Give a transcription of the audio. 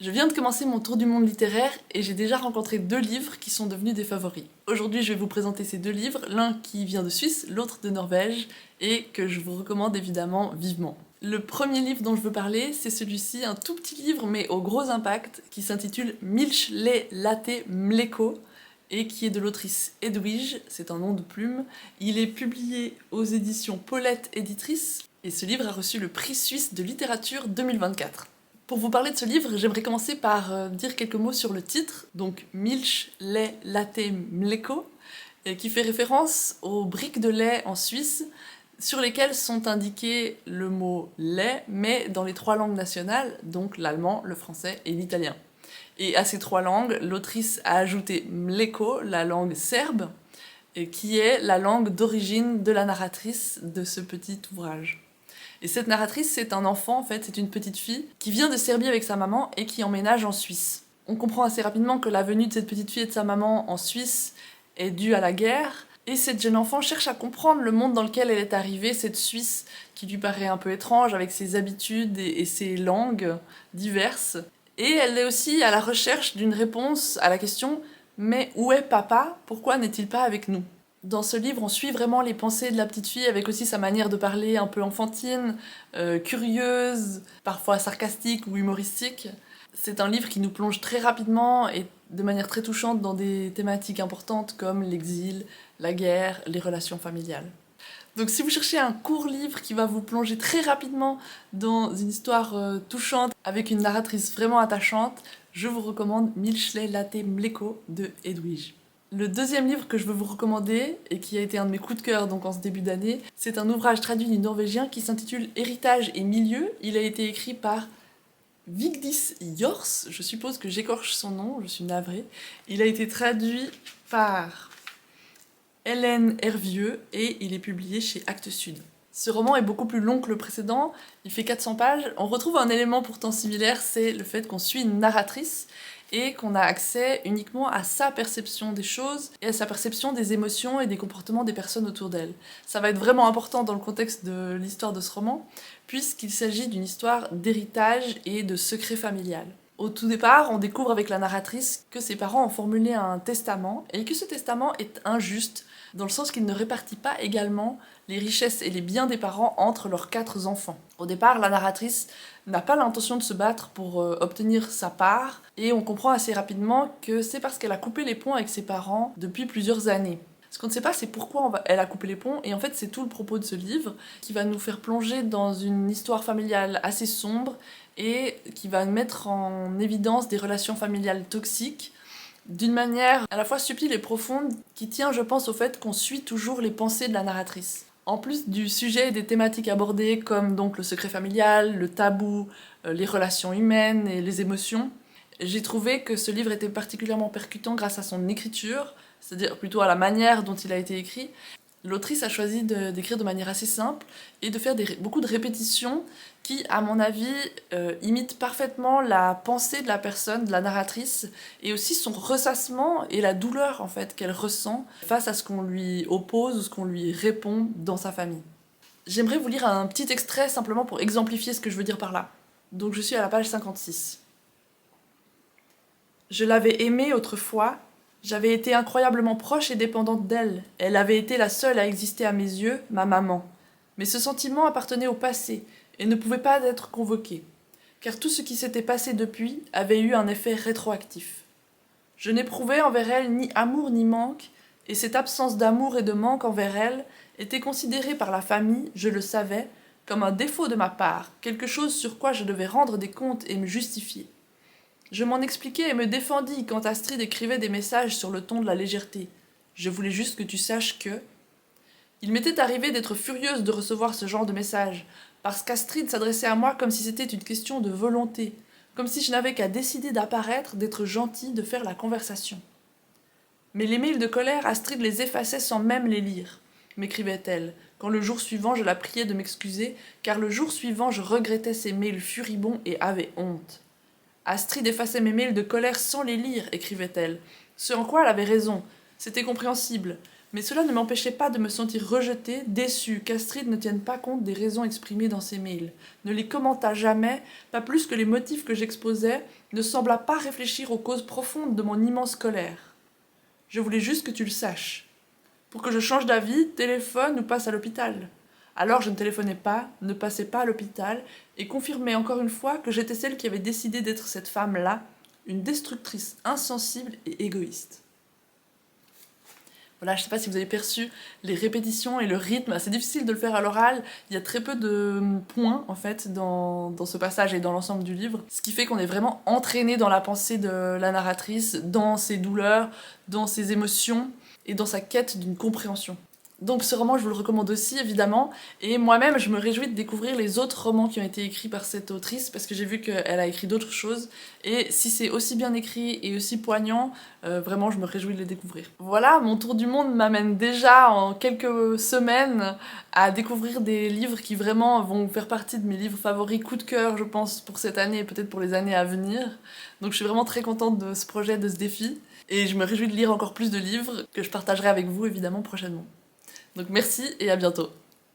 Je viens de commencer mon tour du monde littéraire et j'ai déjà rencontré 2 livres qui sont devenus des favoris. Aujourd'hui, je vais vous présenter ces 2 livres, l'un qui vient de Suisse, l'autre de Norvège, et que je vous recommande évidemment vivement. Le premier livre dont je veux parler, c'est celui-ci, un tout petit livre mais au gros impact, qui s'intitule Milch, lait, latte, mleko, et qui est de l'autrice Edwige, c'est un nom de plume. Il est publié aux éditions Paulette Éditrice, et ce livre a reçu le prix suisse de littérature 2024. Pour vous parler de ce livre, j'aimerais commencer par dire quelques mots sur le titre, donc Milch, lait, latte, mleko, qui fait référence aux briques de lait en Suisse, sur lesquelles sont indiqués le mot lait, mais dans les 3 langues nationales, donc l'allemand, le français et l'italien. Et à ces 3 langues, l'autrice a ajouté mleko, la langue serbe, qui est la langue d'origine de la narratrice de ce petit ouvrage. Et cette narratrice, c'est un enfant, en fait, c'est une petite fille, qui vient de Serbie avec sa maman et qui emménage en Suisse. On comprend assez rapidement que la venue de cette petite fille et de sa maman en Suisse est due à la guerre, et cette jeune enfant cherche à comprendre le monde dans lequel elle est arrivée, cette Suisse qui lui paraît un peu étrange, avec ses habitudes et ses langues diverses. Et elle est aussi à la recherche d'une réponse à la question « Mais où est papa? Pourquoi n'est-il pas avec nous ?» Dans ce livre, on suit vraiment les pensées de la petite fille, avec aussi sa manière de parler un peu enfantine, curieuse, parfois sarcastique ou humoristique. C'est un livre qui nous plonge très rapidement et de manière très touchante dans des thématiques importantes comme l'exil, la guerre, les relations familiales. Donc si vous cherchez un court livre qui va vous plonger très rapidement dans une histoire touchante avec une narratrice vraiment attachante, je vous recommande Milch, lait, latte, mleko de Edwige. Le deuxième livre que je veux vous recommander, et qui a été un de mes coups de cœur donc en ce début d'année, c'est un ouvrage traduit du norvégien qui s'intitule Héritage et milieu. Il a été écrit par Vigdis Hjors, je suppose que j'écorche son nom, je suis navrée. Il a été traduit par Hélène Hervieux et il est publié chez Actes Sud. Ce roman est beaucoup plus long que le précédent, il fait 400 pages. On retrouve un élément pourtant similaire, c'est le fait qu'on suit une narratrice et qu'on a accès uniquement à sa perception des choses et à sa perception des émotions et des comportements des personnes autour d'elle. Ça va être vraiment important dans le contexte de l'histoire de ce roman, puisqu'il s'agit d'une histoire d'héritage et de secret familial. Au tout départ, on découvre avec la narratrice que ses parents ont formulé un testament et que ce testament est injuste, dans le sens qu'il ne répartit pas également les richesses et les biens des parents entre leurs 4 enfants. Au départ, la narratrice n'a pas l'intention de se battre pour obtenir sa part, et on comprend assez rapidement que c'est parce qu'elle a coupé les ponts avec ses parents depuis plusieurs années. Ce qu'on ne sait pas, c'est pourquoi elle a coupé les ponts, et en fait c'est tout le propos de ce livre, qui va nous faire plonger dans une histoire familiale assez sombre, et qui va mettre en évidence des relations familiales toxiques, d'une manière à la fois subtile et profonde, qui tient, je pense, au fait qu'on suit toujours les pensées de la narratrice. En plus du sujet et des thématiques abordées, comme donc le secret familial, le tabou, les relations humaines et les émotions, j'ai trouvé que ce livre était particulièrement percutant grâce à son écriture, c'est-à-dire plutôt à la manière dont il a été écrit. L'autrice a choisi d'écrire de manière assez simple et de faire beaucoup de répétitions qui, à mon avis, imitent parfaitement la pensée de la personne, de la narratrice, et aussi son ressassement et la douleur en fait qu'elle ressent face à ce qu'on lui oppose ou ce qu'on lui répond dans sa famille. J'aimerais vous lire un petit extrait simplement pour exemplifier ce que je veux dire par là. Donc je suis à la page 56. Je l'avais aimée autrefois. J'avais été incroyablement proche et dépendante d'elle. Elle avait été la seule à exister à mes yeux, ma maman. Mais ce sentiment appartenait au passé et ne pouvait pas être convoqué, car tout ce qui s'était passé depuis avait eu un effet rétroactif. Je n'éprouvais envers elle ni amour ni manque, et cette absence d'amour et de manque envers elle était considérée par la famille, je le savais, comme un défaut de ma part, quelque chose sur quoi je devais rendre des comptes et me justifier. Je m'en expliquai et me défendis quand Astrid écrivait des messages sur le ton de la légèreté. Je voulais juste que tu saches que... Il m'était arrivé d'être furieuse de recevoir ce genre de messages, parce qu'Astrid s'adressait à moi comme si c'était une question de volonté, comme si je n'avais qu'à décider d'apparaître, d'être gentille, de faire la conversation. Mais les mails de colère, Astrid les effaçait sans même les lire, m'écrivait-elle, quand le jour suivant je la priais de m'excuser, car le jour suivant je regrettais ces mails furibonds et avais honte. Astrid effaçait mes mails de colère sans les lire, écrivait-elle. Ce en quoi elle avait raison, c'était compréhensible. Mais cela ne m'empêchait pas de me sentir rejetée, déçue, qu'Astrid ne tienne pas compte des raisons exprimées dans ses mails, ne les commentât jamais, pas plus que les motifs que j'exposais, ne sembla pas réfléchir aux causes profondes de mon immense colère. Je voulais juste que tu le saches. Pour que je change d'avis, téléphone ou passe à l'hôpital. Alors je ne téléphonais pas, ne passais pas à l'hôpital, et confirmais encore une fois que j'étais celle qui avait décidé d'être cette femme-là, une destructrice insensible et égoïste. Voilà, je ne sais pas si vous avez perçu les répétitions et le rythme, c'est difficile de le faire à l'oral, il y a très peu de points en fait dans ce passage et dans l'ensemble du livre, ce qui fait qu'on est vraiment entraîné dans la pensée de la narratrice, dans ses douleurs, dans ses émotions et dans sa quête d'une compréhension. Donc ce roman, je vous le recommande aussi, évidemment. Et moi-même, je me réjouis de découvrir les autres romans qui ont été écrits par cette autrice, parce que j'ai vu qu'elle a écrit d'autres choses. Et si c'est aussi bien écrit et aussi poignant, vraiment, je me réjouis de les découvrir. Voilà, mon tour du monde m'amène déjà en quelques semaines à découvrir des livres qui vraiment vont faire partie de mes livres favoris, coup de cœur, je pense, pour cette année et peut-être pour les années à venir. Donc je suis vraiment très contente de ce projet, de ce défi. Et je me réjouis de lire encore plus de livres que je partagerai avec vous, évidemment, prochainement. Donc merci et à bientôt.